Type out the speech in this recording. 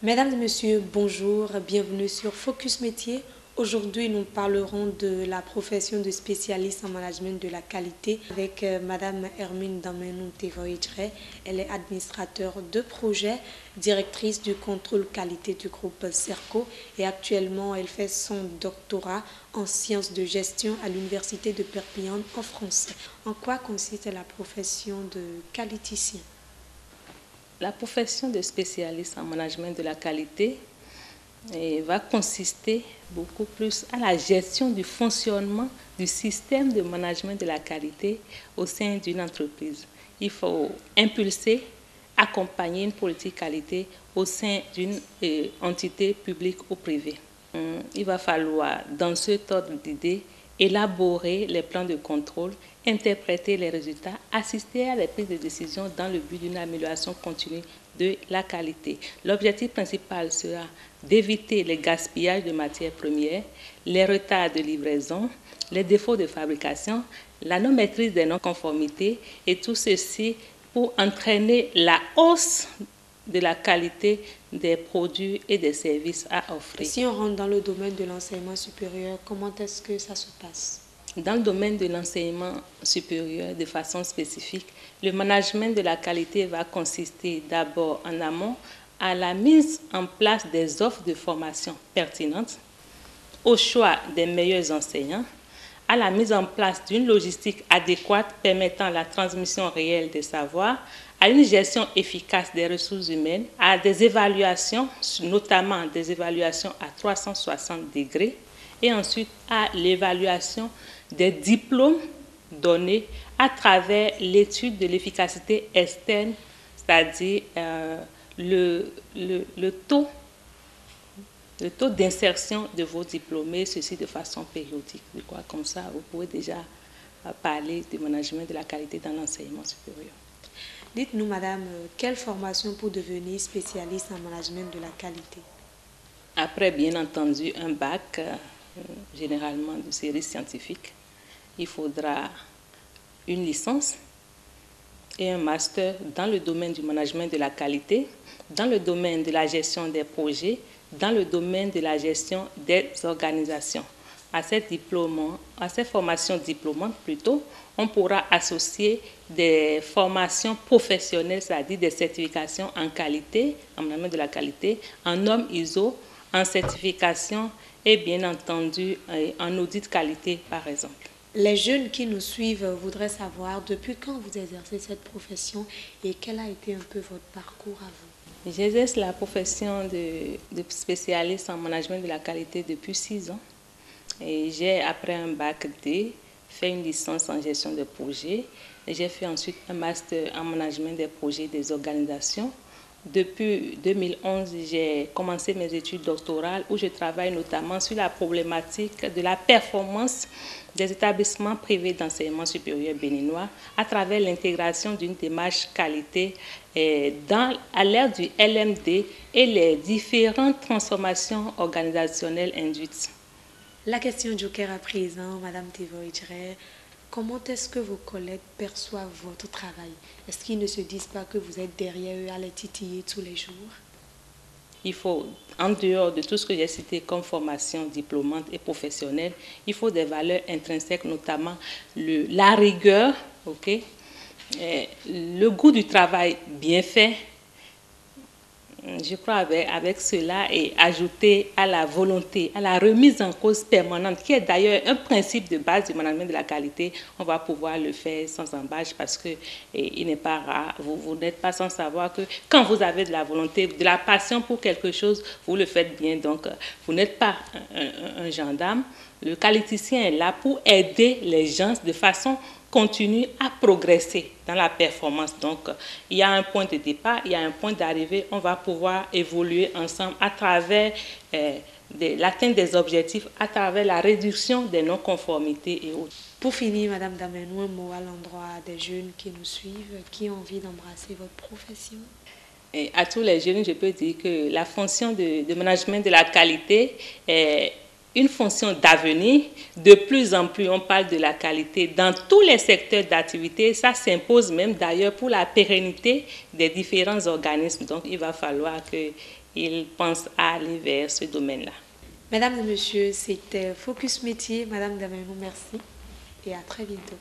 Mesdames et messieurs, bonjour, bienvenue sur Focus Métier. Aujourd'hui, nous parlerons de la profession de spécialiste en management de la qualité avec Madame Hermine Damenou Tevoidre. Elle est administrateur de projet, directrice du contrôle qualité du groupe Serco et actuellement, elle fait son doctorat en sciences de gestion à l'Université de Perpignan en France. En quoi consiste la profession de qualiticien? La profession de spécialiste en management de la qualité va consister beaucoup plus à la gestion du fonctionnement du système de management de la qualité au sein d'une entreprise. Il faut impulser, accompagner une politique qualité au sein d'une entité publique ou privée. Il va falloir, dans ce ordre d'idées, élaborer les plans de contrôle, interpréter les résultats, assister à la prise de décision dans le but d'une amélioration continue de la qualité. L'objectif principal sera d'éviter les gaspillages de matières premières, les retards de livraison, les défauts de fabrication, la non-maîtrise des non-conformités et tout ceci pour entraîner la hausse de la qualité des produits et des services à offrir. Si on rentre dans le domaine de l'enseignement supérieur, comment est-ce que ça se passe? Dans le domaine de l'enseignement supérieur, de façon spécifique, le management de la qualité va consister d'abord en amont à la mise en place des offres de formation pertinentes, au choix des meilleurs enseignants, à la mise en place d'une logistique adéquate permettant la transmission réelle des savoirs, à une gestion efficace des ressources humaines, à des évaluations, notamment des évaluations à 360 degrés, et ensuite à l'évaluation des diplômes donnés à travers l'étude de l'efficacité externe, c'est-à-dire le taux d'insertion de vos diplômés, ceci de façon périodique. Je crois comme ça, vous pouvez déjà parler du management de la qualité dans l'enseignement supérieur. Dites-nous, madame, quelle formation pour devenir spécialiste en management de la qualité? Après, bien entendu, un bac, généralement de série scientifique, il faudra une licence et un master dans le domaine du management de la qualité, dans le domaine de la gestion des projets, dans le domaine de la gestion des organisations. À ces formations diplômantes, plutôt, on pourra associer des formations professionnelles, c'est-à-dire des certifications en qualité, en management de la qualité, en normes ISO, en certification et bien entendu en audit qualité, par exemple. Les jeunes qui nous suivent voudraient savoir depuis quand vous exercez cette profession et quel a été un peu votre parcours à vous. J'exerce la profession de spécialiste en management de la qualité depuis 6 ans. Et j'ai, après un bac D, fait une licence en gestion de projet. J'ai fait ensuite un master en management des projets et des organisations. Depuis 2011, j'ai commencé mes études doctorales où je travaille notamment sur la problématique de la performance des établissements privés d'enseignement supérieur béninois à travers l'intégration d'une démarche qualité à l'ère du LMD et les différentes transformations organisationnelles induites. La question joker à présent, Madame Tevoidre, comment est-ce que vos collègues perçoivent votre travail? Est-ce qu'ils ne se disent pas que vous êtes derrière eux à les titiller tous les jours? Il faut, en dehors de tout ce que j'ai cité comme formation diplômante et professionnelle, il faut des valeurs intrinsèques, notamment la rigueur, le goût du travail bien fait. Je crois avec cela et ajouter à la volonté, à la remise en cause permanente, qui est d'ailleurs un principe de base du management de la qualité, on va pouvoir le faire sans embâche parce que il n'est pas rare. Vous n'êtes pas sans savoir que quand vous avez de la volonté, de la passion pour quelque chose, vous le faites bien. Donc, vous n'êtes pas un gendarme. Le qualiticien est là pour aider les gens de façon continue à progresser dans la performance. Donc, il y a un point de départ, il y a un point d'arrivée. On va pouvoir évoluer ensemble à travers l'atteinte des objectifs, à travers la réduction des non-conformités et autres. Pour finir, Madame Damenou, un mot à l'endroit des jeunes qui nous suivent, qui ont envie d'embrasser votre profession? Et à tous les jeunes, je peux dire que la fonction de management de la qualité une fonction d'avenir. De plus en plus, on parle de la qualité dans tous les secteurs d'activité. Ça s'impose même d'ailleurs pour la pérennité des différents organismes. Donc, il va falloir qu'ils pensent à aller vers ce domaine-là. Mesdames et messieurs, c'était Focus Métier. Madame Damenou, merci et à très bientôt.